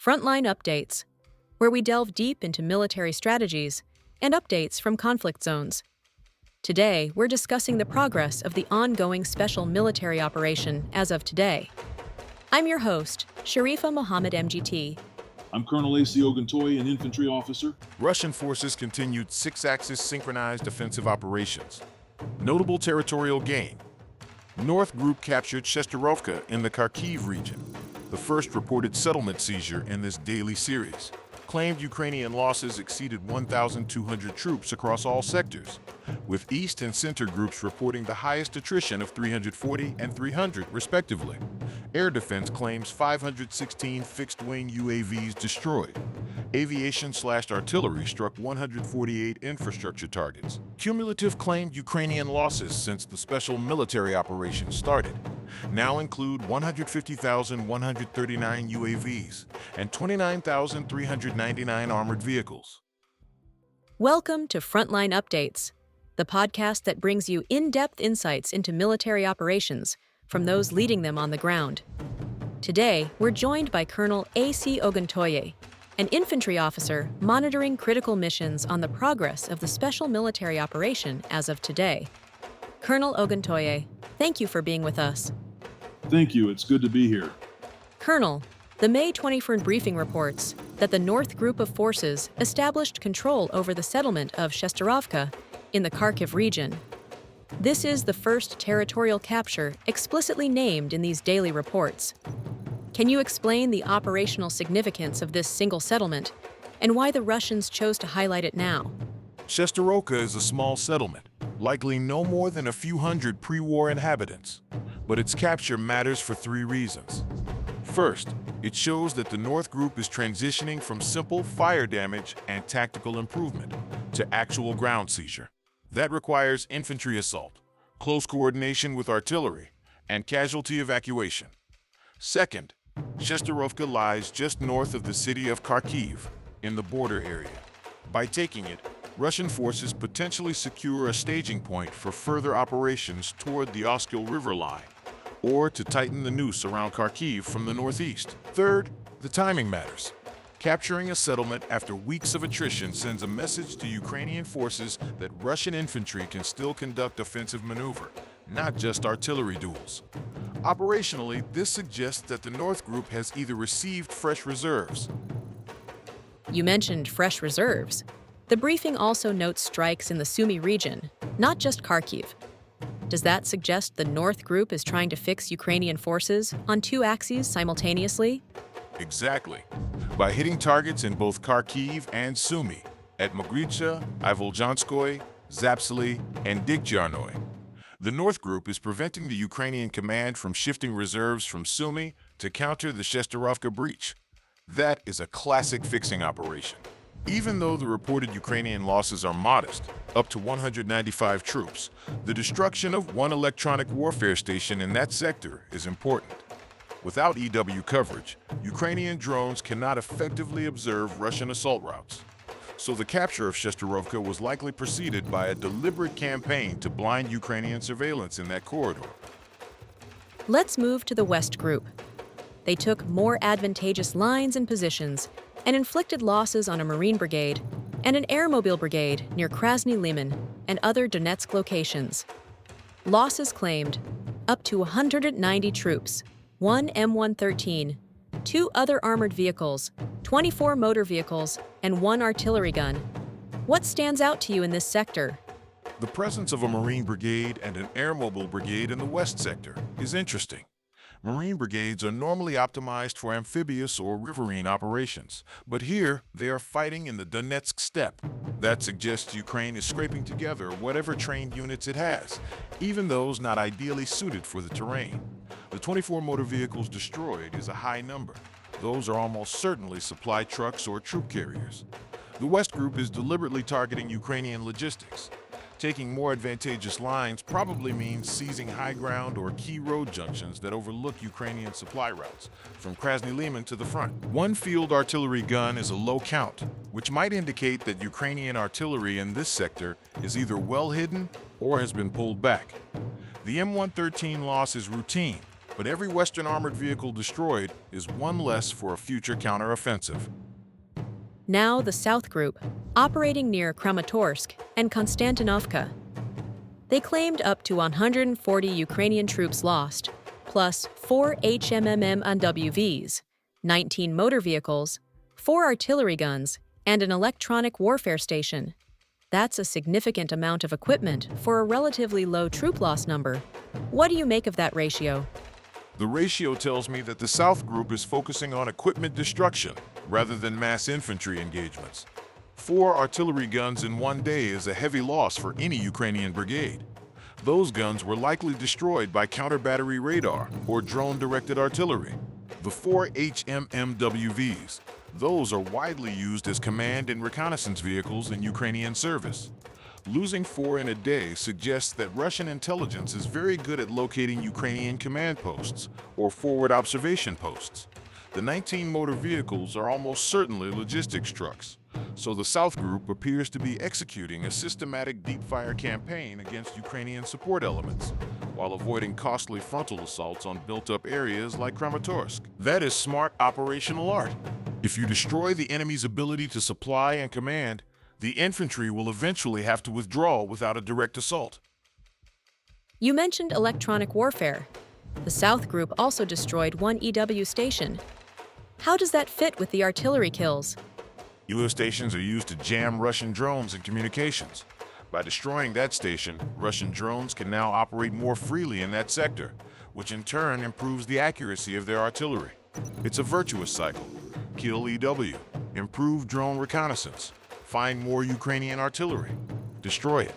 Frontline Updates, where we delve deep into military strategies and updates from conflict zones. Today, we're discussing the progress of the ongoing special military operation as of today. I'm your host, Sharifa Mohammed MGT. I'm Colonel A.C. Oguntoye, an infantry officer. Russian forces continued six-axis synchronized offensive operations. Notable territorial gain. North Group captured Shesterovka in the Kharkiv region, the first reported settlement seizure in this daily series. Claimed Ukrainian losses exceeded 1,200 troops across all sectors, with East and Center groups reporting the highest attrition of 340 and 300, respectively. Air Defense claims 516 fixed-wing UAVs destroyed. Aviation/artillery struck 148 infrastructure targets. Cumulative claimed Ukrainian losses since the special military operation started now include 150,139 UAVs and 29,399 armored vehicles. Welcome to Frontline Updates, the podcast that brings you in-depth insights into military operations from those leading them on the ground. Today, we're joined by Colonel A.C. Oguntoye, an infantry officer monitoring critical missions on the progress of the special military operation as of today. Colonel Oguntoye, thank you for being with us. Thank you, it's good to be here. Colonel, the May 21st briefing reports that the North Group of Forces established control over the settlement of Shesterovka in the Kharkiv region. This is the first territorial capture explicitly named in these daily reports. Can you explain the operational significance of this single settlement and why the Russians chose to highlight it now? Shesterovka is a small settlement, likely no more than a few hundred pre-war inhabitants, but its capture matters for three reasons. First, it shows that the North Group is transitioning from simple fire damage and tactical improvement to actual ground seizure. That requires infantry assault, close coordination with artillery, and casualty evacuation. Second, Shesterovka lies just north of the city of Kharkiv, in the border area. By taking it, Russian forces potentially secure a staging point for further operations toward the Oskil River line, or to tighten the noose around Kharkiv from the northeast. Third, the timing matters. Capturing a settlement after weeks of attrition sends a message to Ukrainian forces that Russian infantry can still conduct offensive maneuver, not just artillery duels. Operationally, this suggests that the North Group has either received fresh reserves. You mentioned fresh reserves. The briefing also notes strikes in the Sumy region, not just Kharkiv. Does that suggest the North Group is trying to fix Ukrainian forces on two axes simultaneously? Exactly. By hitting targets in both Kharkiv and Sumy, at Mogricha, Ivolzhanskoye, Zapsily, and Dnipropetrovsk, the North Group is preventing the Ukrainian command from shifting reserves from Sumy to counter the Shesterovka breach. That is a classic fixing operation. Even though the reported Ukrainian losses are modest, up to 195 troops, the destruction of one electronic warfare station in that sector is important. Without EW coverage, Ukrainian drones cannot effectively observe Russian assault routes. So the capture of Shesterovka was likely preceded by a deliberate campaign to blind Ukrainian surveillance in that corridor. Let's move to the West Group. They took more advantageous lines and positions and inflicted losses on a Marine brigade and an airmobile brigade near Krasny Liman and other Donetsk locations. Losses claimed: up to 190 troops, one M113, two other armored vehicles, 24 motor vehicles, and one artillery gun. What stands out to you in this sector? The presence of a Marine brigade and an airmobile brigade in the West sector is interesting. Marine brigades are normally optimized for amphibious or riverine operations, but here they are fighting in the Donetsk steppe. That suggests Ukraine is scraping together whatever trained units it has, even those not ideally suited for the terrain. The 24 motor vehicles destroyed is a high number. Those are almost certainly supply trucks or troop carriers. The West Group is deliberately targeting Ukrainian logistics. Taking more advantageous lines probably means seizing high ground or key road junctions that overlook Ukrainian supply routes, from Krasny Liman to the front. One field artillery gun is a low count, which might indicate that Ukrainian artillery in this sector is either well hidden or has been pulled back. The M113 loss is routine, But every Western armored vehicle destroyed is one less for a future counteroffensive. Now the South Group, operating near Kramatorsk and Konstantinovka. They claimed up to 140 Ukrainian troops lost, plus 4 HMMM UWVs, 19 motor vehicles, 4 artillery guns, and an electronic warfare station. That's a significant amount of equipment for a relatively low troop loss number. What do you make of that ratio? The ratio tells me that the South Group is focusing on equipment destruction rather than mass infantry engagements. 4 artillery guns in one day is a heavy loss for any Ukrainian brigade. Those guns were likely destroyed by counter-battery radar or drone-directed artillery. The 4 HMMWVs, those are widely used as command and reconnaissance vehicles in Ukrainian service. Losing 4 in a day suggests that Russian intelligence is very good at locating Ukrainian command posts or forward observation posts. The 19 motor vehicles are almost certainly logistics trucks, so the South Group appears to be executing a systematic deep-fire campaign against Ukrainian support elements, while avoiding costly frontal assaults on built-up areas like Kramatorsk. That is smart operational art. If you destroy the enemy's ability to supply and command, the infantry will eventually have to withdraw without a direct assault. You mentioned electronic warfare. The South Group also destroyed 1 EW station. How does that fit with the artillery kills? EW stations are used to jam Russian drones and communications. By destroying that station, Russian drones can now operate more freely in that sector, which in turn improves the accuracy of their artillery. It's a virtuous cycle. Kill EW, improve drone reconnaissance, find more Ukrainian artillery, destroy it.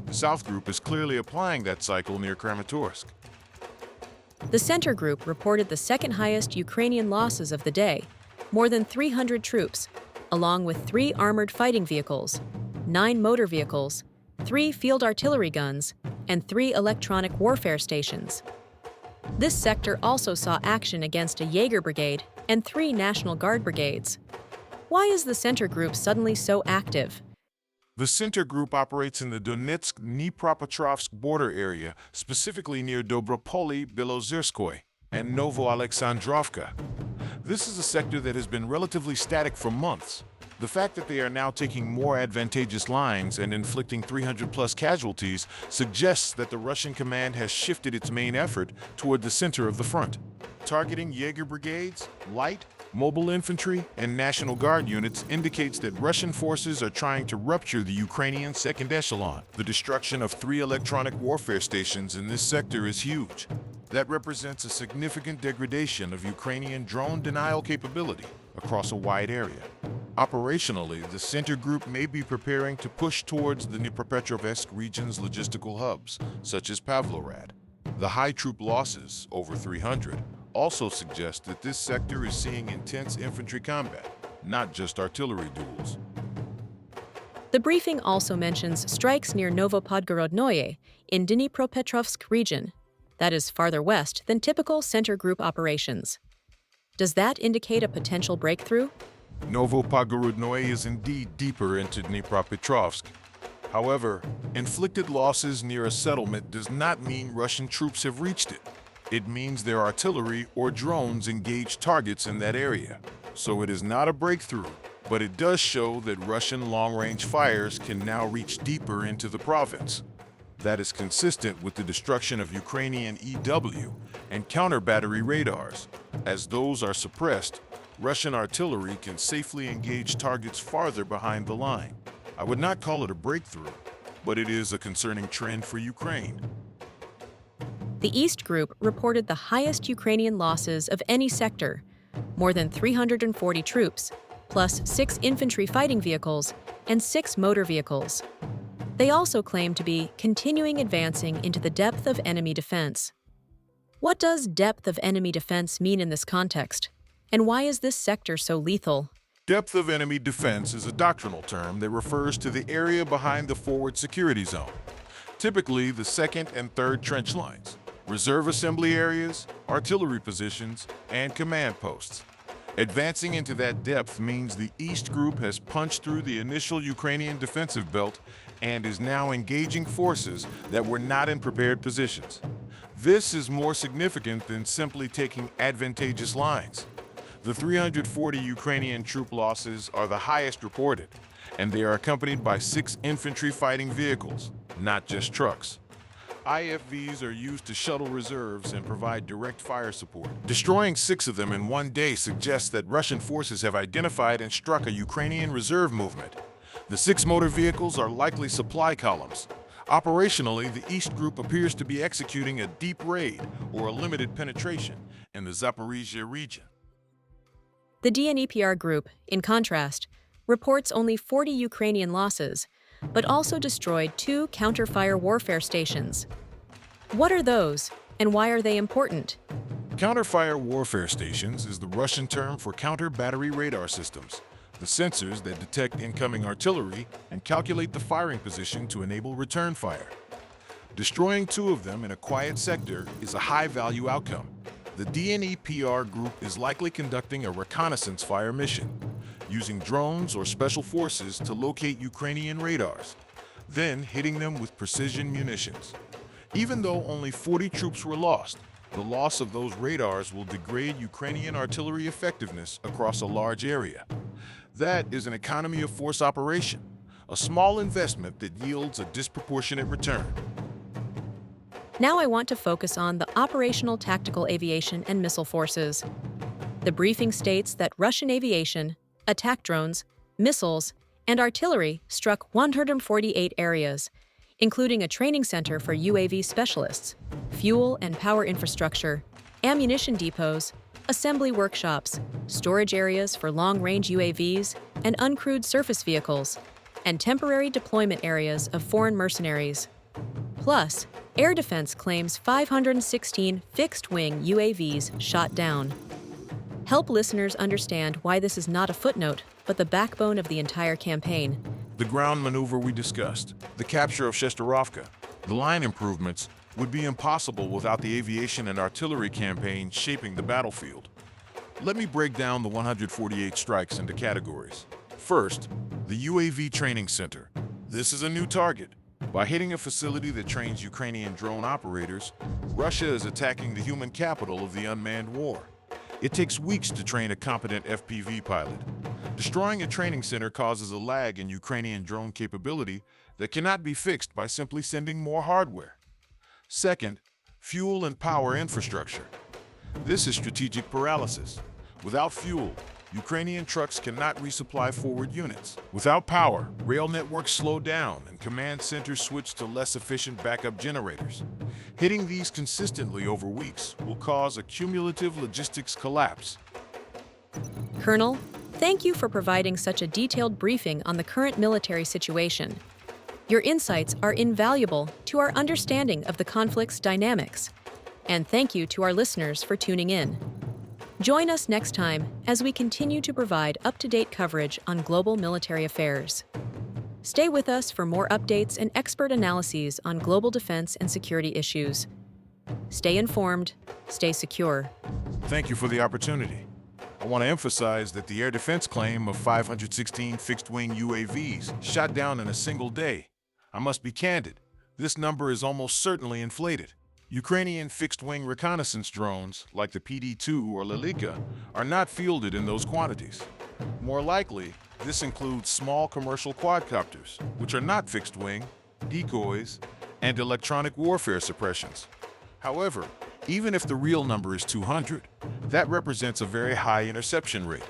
The South Group is clearly applying that cycle near Kramatorsk. The Center Group reported the second highest Ukrainian losses of the day, more than 300 troops, along with 3 armored fighting vehicles, 9 motor vehicles, 3 field artillery guns, and 3 electronic warfare stations. This sector also saw action against a Jaeger brigade and 3 National Guard brigades. Why is the Center Group suddenly so active? The Center Group operates in the Donetsk-Dnipropetrovsk border area, specifically near Dobropoli-Belozerskoye and Novo-Alexandrovka. This is a sector that has been relatively static for months. The fact that they are now taking more advantageous lines and inflicting 300-plus casualties suggests that the Russian command has shifted its main effort toward the center of the front. Targeting Jaeger brigades, light, mobile infantry, and National Guard units indicates that Russian forces are trying to rupture the Ukrainian second echelon. The destruction of 3 electronic warfare stations in this sector is huge. That represents a significant degradation of Ukrainian drone denial capability across a wide area. Operationally, the Center Group may be preparing to push towards the Dnipropetrovsk region's logistical hubs, such as Pavlograd. The high troop losses, over 300, also suggest that this sector is seeing intense infantry combat, not just artillery duels. The briefing also mentions strikes near Novopodgorodnoye in Dnipropetrovsk region. That is farther west than typical Center Group operations. Does that indicate a potential breakthrough? Novopodgorodnoye is indeed deeper into Dnipropetrovsk. However, inflicted losses near a settlement does not mean Russian troops have reached it. It means their artillery or drones engage targets in that area. So it is not a breakthrough, but it does show that Russian long-range fires can now reach deeper into the province. That is consistent with the destruction of Ukrainian EW and counter-battery radars. As those are suppressed, Russian artillery can safely engage targets farther behind the line. I would not call it a breakthrough, but it is a concerning trend for Ukraine. The East Group reported the highest Ukrainian losses of any sector, more than 340 troops, plus 6 infantry fighting vehicles and 6 motor vehicles. They also claim to be continuing advancing into the depth of enemy defense. What does depth of enemy defense mean in this context? And why is this sector so lethal? Depth of enemy defense is a doctrinal term that refers to the area behind the forward security zone, typically the 2nd and 3rd trench lines, reserve assembly areas, artillery positions, and command posts. Advancing into that depth means the East Group has punched through the initial Ukrainian defensive belt and is now engaging forces that were not in prepared positions. This is more significant than simply taking advantageous lines. The 340 Ukrainian troop losses are the highest reported, and they are accompanied by 6 infantry fighting vehicles, not just trucks. IFVs are used to shuttle reserves and provide direct fire support. Destroying 6 of them in one day suggests that Russian forces have identified and struck a Ukrainian reserve movement. The 6 motor vehicles are likely supply columns. Operationally, the East Group appears to be executing a deep raid or a limited penetration in the Zaporizhia region. The Dnipropetrovsk Group, in contrast, reports only 40 Ukrainian losses, but also destroyed 2 counter-fire warfare stations. What are those, and why are they important? Counter-fire warfare stations is the Russian term for counter-battery radar systems, the sensors that detect incoming artillery and calculate the firing position to enable return fire. Destroying 2 of them in a quiet sector is a high-value outcome. The Dnipropetrovsk Group is likely conducting a reconnaissance fire mission, using drones or special forces to locate Ukrainian radars, then hitting them with precision munitions. Even though only 40 troops were lost, the loss of those radars will degrade Ukrainian artillery effectiveness across a large area. That is an economy of force operation, a small investment that yields a disproportionate return. Now I want to focus on the operational tactical aviation and missile forces. The briefing states that Russian aviation, attack drones, missiles, and artillery struck 148 areas, including a training center for UAV specialists, fuel and power infrastructure, ammunition depots, assembly workshops, storage areas for long-range UAVs and uncrewed surface vehicles, and temporary deployment areas of foreign mercenaries. Plus, air defense claims 516 fixed-wing UAVs shot down. Help listeners understand why this is not a footnote, but the backbone of the entire campaign. The ground maneuver we discussed, the capture of Shesterovka, the line improvements, would be impossible without the aviation and artillery campaign shaping the battlefield. Let me break down the 148 strikes into categories. First, the UAV training center. This is a new target. By hitting a facility that trains Ukrainian drone operators, Russia is attacking the human capital of the unmanned war. It takes weeks to train a competent FPV pilot. Destroying a training center causes a lag in Ukrainian drone capability that cannot be fixed by simply sending more hardware. Second, fuel and power infrastructure. This is strategic paralysis. Without fuel, Ukrainian trucks cannot resupply forward units. Without power, rail networks slow down and command centers switch to less efficient backup generators. Hitting these consistently over weeks will cause a cumulative logistics collapse. Colonel, thank you for providing such a detailed briefing on the current military situation. Your insights are invaluable to our understanding of the conflict's dynamics. And thank you to our listeners for tuning in. Join us next time as we continue to provide up-to-date coverage on global military affairs. Stay with us for more updates and expert analyses on global defense and security issues. Stay informed, stay secure. Thank you for the opportunity. I want to emphasize that the air defense claim of 516 fixed-wing UAVs shot down in a single day. I must be candid, this number is almost certainly inflated. Ukrainian fixed-wing reconnaissance drones, like the PD-2 or Lelika, are not fielded in those quantities. More likely, this includes small commercial quadcopters, which are not fixed-wing, decoys, and electronic warfare suppressions. However, even if the real number is 200, that represents a very high interception rate.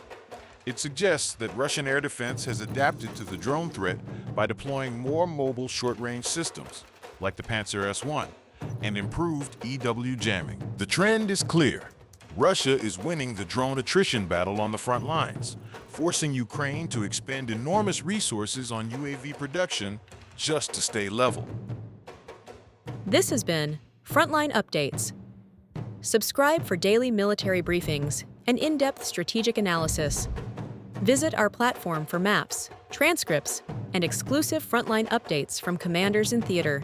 It suggests that Russian air defense has adapted to the drone threat by deploying more mobile short-range systems, like the Panzer S-1, and improved EW jamming. The trend is clear. Russia is winning the drone attrition battle on the front lines, forcing Ukraine to expend enormous resources on UAV production just to stay level. This has been Frontline Updates. Subscribe for daily military briefings and in-depth strategic analysis. Visit our platform for maps, transcripts, and exclusive frontline updates from commanders in theater.